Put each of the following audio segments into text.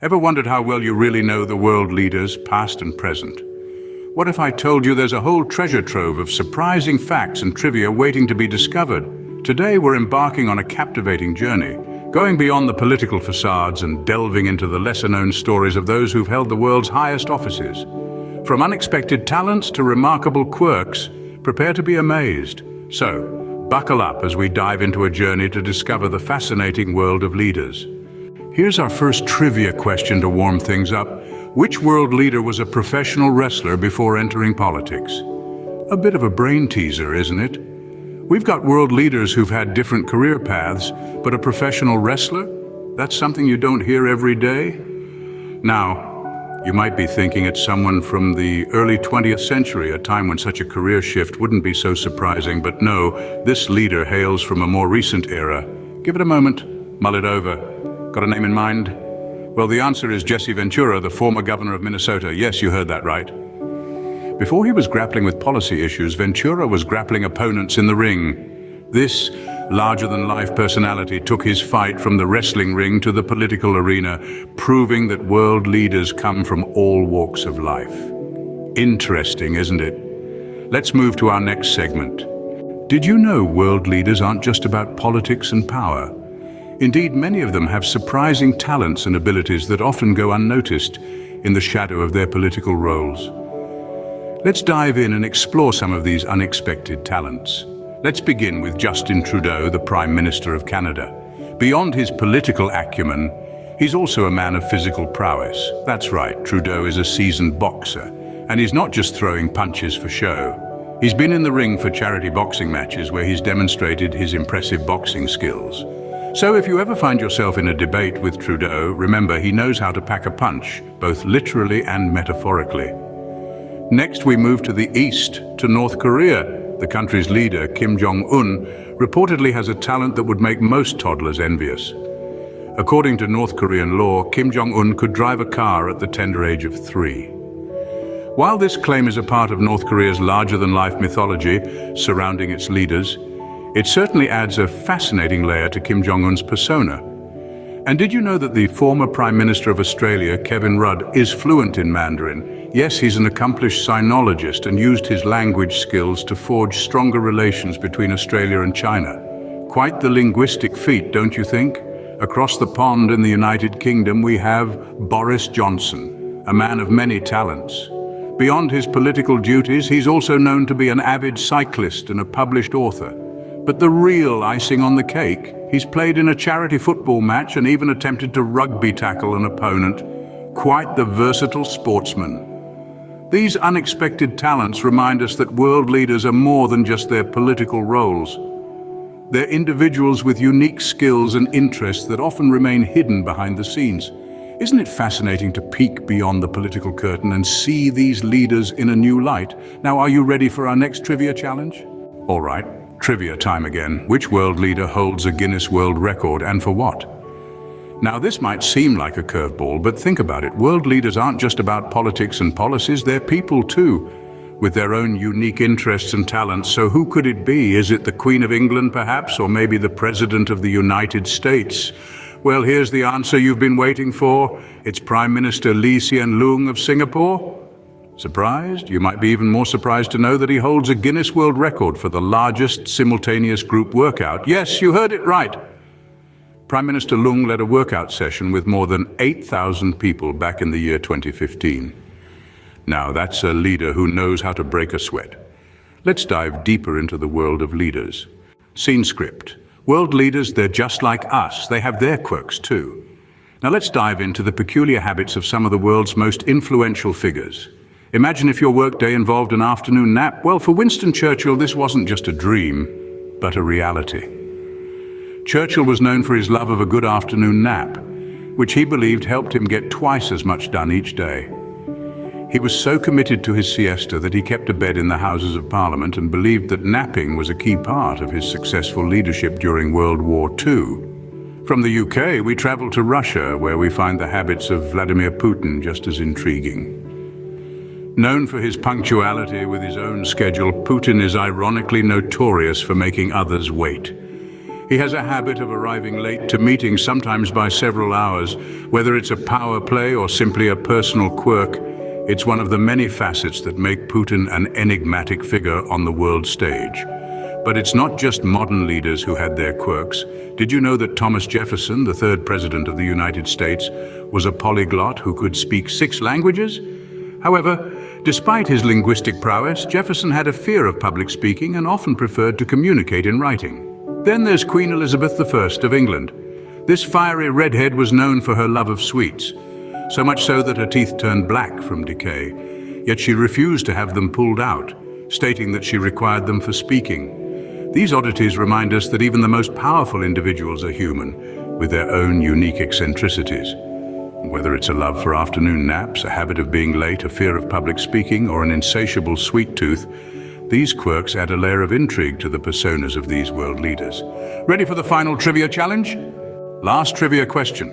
Ever wondered how well you really know the world leaders, past and present? What if I told you there's a whole treasure trove of surprising facts and trivia waiting to be discovered? Today we're embarking on a captivating journey, going beyond the political facades and delving into the lesser-known stories of those who've held the world's highest offices. From unexpected talents to remarkable quirks, prepare to be amazed. So, buckle up as we dive into a journey to discover the fascinating world of leaders. Here's our first trivia question to warm things up. Which world leader was a professional wrestler before entering politics? A bit of a brain teaser, isn't it? We've got world leaders who've had different career paths, but a professional wrestler? That's something you don't hear every day? Now, you might be thinking it's someone from the early 20th century, a time when such a career shift wouldn't be so surprising, but no, this leader hails from a more recent era. Give it a moment, mull it over. Got a name in mind? Well, the answer is Jesse Ventura, the former governor of Minnesota. Yes, you heard that right. Before he was grappling with policy issues, Ventura was grappling opponents in the ring. This larger-than-life personality took his fight from the wrestling ring to the political arena, proving that world leaders come from all walks of life. Interesting, isn't it? Let's move to our next segment. Did you know world leaders aren't just about politics and power? Indeed, many of them have surprising talents and abilities that often go unnoticed in the shadow of their political roles. Let's dive in and explore some of these unexpected talents. Let's begin with Justin Trudeau, the Prime Minister of Canada. Beyond his political acumen, he's also a man of physical prowess. That's right, Trudeau is a seasoned boxer, and he's not just throwing punches for show. He's been in the ring for charity boxing matches where he's demonstrated his impressive boxing skills. So if you ever find yourself in a debate with Trudeau, remember he knows how to pack a punch, both literally and metaphorically. Next, we move to the east, to North Korea. The country's leader, Kim Jong-un, reportedly has a talent that would make most toddlers envious. According to North Korean law, Kim Jong-un could drive a car at the tender age of 3. While this claim is a part of North Korea's larger-than-life mythology surrounding its leaders, it certainly adds a fascinating layer to Kim Jong-un's persona. And did you know that the former Prime Minister of Australia, Kevin Rudd, is fluent in Mandarin? Yes, he's an accomplished sinologist and used his language skills to forge stronger relations between Australia and China. Quite the linguistic feat, don't you think? Across the pond in the United Kingdom, we have Boris Johnson, a man of many talents. Beyond his political duties, he's also known to be an avid cyclist and a published author. But the real icing on the cake, he's played in a charity football match and even attempted to rugby tackle an opponent. Quite the versatile sportsman. These unexpected talents remind us that world leaders are more than just their political roles. They're individuals with unique skills and interests that often remain hidden behind the scenes. Isn't it fascinating to peek beyond the political curtain and see these leaders in a new light? Now, are you ready for our next trivia challenge? All right. Trivia time again. Which world leader holds a Guinness World Record and for what? Now this might seem like a curveball, but think about it. World leaders aren't just about politics and policies, they're people too, with their own unique interests and talents. So who could it be? Is it the Queen of England perhaps, or maybe the President of the United States? Well, here's the answer you've been waiting for. It's Prime Minister Lee Hsien Loong of Singapore. Surprised? You might be even more surprised to know that he holds a Guinness World Record for the largest simultaneous group workout. Yes, you heard it right. Prime Minister Loong led a workout session with more than 8,000 people back in the year 2015. Now, that's a leader who knows how to break a sweat. Let's dive deeper into the world of leaders. Scene script. World leaders, they're just like us. They have their quirks too. Now let's dive into the peculiar habits of some of the world's most influential figures. Imagine if your workday involved an afternoon nap. Well, for Winston Churchill, this wasn't just a dream, but a reality. Churchill was known for his love of a good afternoon nap, which he believed helped him get twice as much done each day. He was so committed to his siesta that he kept a bed in the Houses of Parliament and believed that napping was a key part of his successful leadership during World War II. From the UK, we travel to Russia, where we find the habits of Vladimir Putin just as intriguing. Known for his punctuality with his own schedule, Putin is ironically notorious for making others wait. He has a habit of arriving late to meetings, sometimes by several hours. Whether it's a power play or simply a personal quirk, it's one of the many facets that make Putin an enigmatic figure on the world stage. But it's not just modern leaders who had their quirks. Did you know that Thomas Jefferson, the third president of the United States, was a polyglot who could speak 6 languages? However, despite his linguistic prowess, Jefferson had a fear of public speaking and often preferred to communicate in writing. Then there's Queen Elizabeth I of England. This fiery redhead was known for her love of sweets, so much so that her teeth turned black from decay. Yet she refused to have them pulled out, stating that she required them for speaking. These oddities remind us that even the most powerful individuals are human, with their own unique eccentricities. Whether it's a love for afternoon naps, a habit of being late, a fear of public speaking, or an insatiable sweet tooth, these quirks add a layer of intrigue to the personas of these world leaders. Ready for the final trivia challenge? Last trivia question.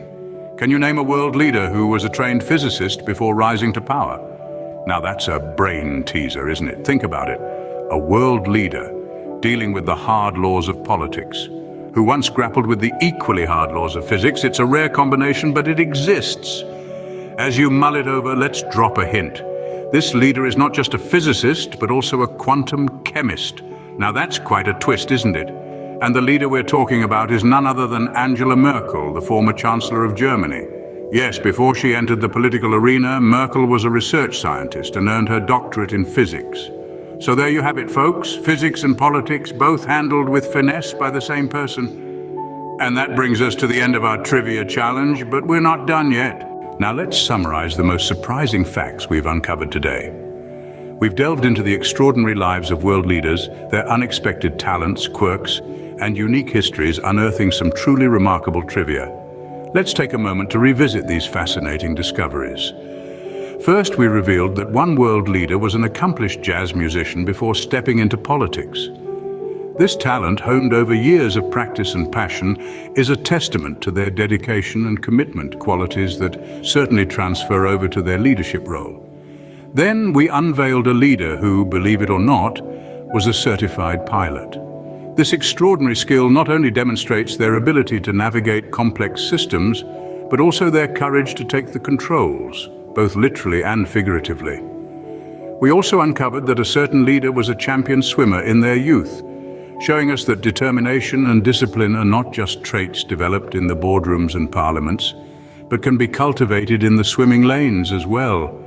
Can you name a world leader who was a trained physicist before rising to power? Now that's a brain teaser, isn't it? Think about it. A world leader dealing with the hard laws of politics, who once grappled with the equally hard laws of physics. It's a rare combination, but it exists. As you mull it over, let's drop a hint. This leader is not just a physicist, but also a quantum chemist. Now that's quite a twist, isn't it? And the leader we're talking about is none other than Angela Merkel, the former Chancellor of Germany. Yes, before she entered the political arena, Merkel was a research scientist and earned her doctorate in physics. So there you have it, folks. Physics and politics, both handled with finesse by the same person. And that brings us to the end of our trivia challenge, but we're not done yet. Now let's summarize the most surprising facts we've uncovered today. We've delved into the extraordinary lives of world leaders, their unexpected talents, quirks, and unique histories, unearthing some truly remarkable trivia. Let's take a moment to revisit these fascinating discoveries. First, we revealed that one world leader was an accomplished jazz musician before stepping into politics. This talent, honed over years of practice and passion, is a testament to their dedication and commitment, qualities that certainly transfer over to their leadership role. Then we unveiled a leader who, believe it or not, was a certified pilot. This extraordinary skill not only demonstrates their ability to navigate complex systems, but also their courage to take the controls, both literally and figuratively. We also uncovered that a certain leader was a champion swimmer in their youth, showing us that determination and discipline are not just traits developed in the boardrooms and parliaments, but can be cultivated in the swimming lanes as well.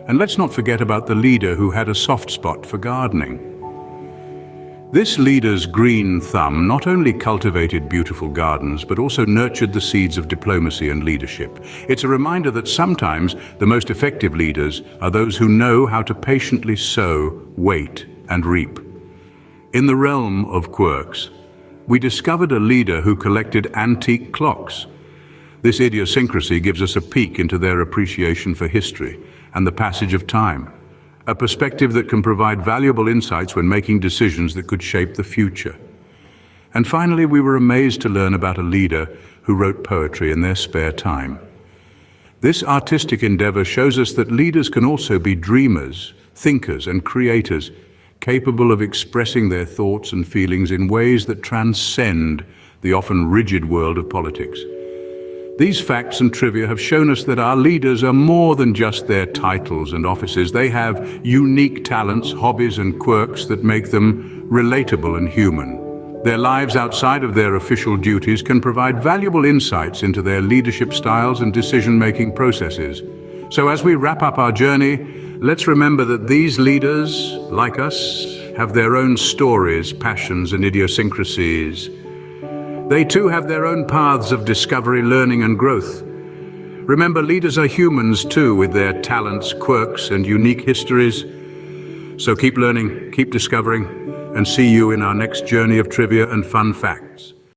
And let's not forget about the leader who had a soft spot for gardening. This leader's green thumb not only cultivated beautiful gardens, but also nurtured the seeds of diplomacy and leadership. It's a reminder that sometimes the most effective leaders are those who know how to patiently sow, wait, and reap. In the realm of quirks, we discovered a leader who collected antique clocks. This idiosyncrasy gives us a peek into their appreciation for history and the passage of time, a perspective that can provide valuable insights when making decisions that could shape the future. And finally, we were amazed to learn about a leader who wrote poetry in their spare time. This artistic endeavor shows us that leaders can also be dreamers, thinkers, and creators, capable of expressing their thoughts and feelings in ways that transcend the often rigid world of politics. These facts and trivia have shown us that our leaders are more than just their titles and offices. They have unique talents, hobbies, and quirks that make them relatable and human. Their lives outside of their official duties can provide valuable insights into their leadership styles and decision-making processes. So as we wrap up our journey, let's remember that these leaders, like us, have their own stories, passions, and idiosyncrasies. They too have their own paths of discovery, learning, and growth. Remember, leaders are humans too, with their talents, quirks, and unique histories. So keep learning, keep discovering, and see you in our next journey of trivia and fun facts.